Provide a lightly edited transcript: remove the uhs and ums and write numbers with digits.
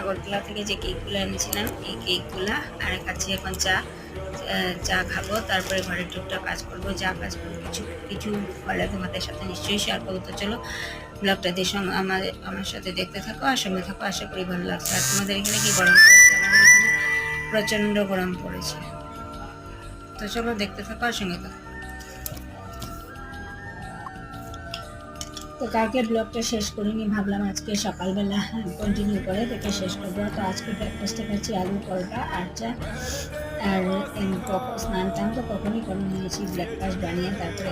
আগরতলা থেকে যে কেকগুলো এনেছিলাম এই কেকগুলা, আর খাচ্ছি এখন চা। চা খাবো, তারপরে ঘরের টুকটাক কাজ করবো, যা কাজ করবো কিছু কিছু ফলে তোমাদের সাথে নিশ্চয়ই শেয়ার করবো। তো চলো ব্লগটা দিয়ে সঙ্গে আমার সাথে দেখতে থাকো আর সঙ্গে থাকো, আশা করি ভালো লাগছে। আর তোমাদের এখানে কি গরম পড়েছে? আমাদের এখানে প্রচণ্ড গরম পড়েছে। তো চলো দেখতে থাকো আর সঙ্গে থাকো। তো কালকে ব্লগটা শেষ করিনি, ভাবলাম আজকে সকালবেলা কন্টিনিউ করে দেখে শেষ করবো। তো আজকে ব্রেকফাস্টে খাচ্ছি আলু পরোটা আর চা। আর স্নান টান তো কখনই করে নিয়েছি ব্রেকফাস্ট বানিয়ে, তারপরে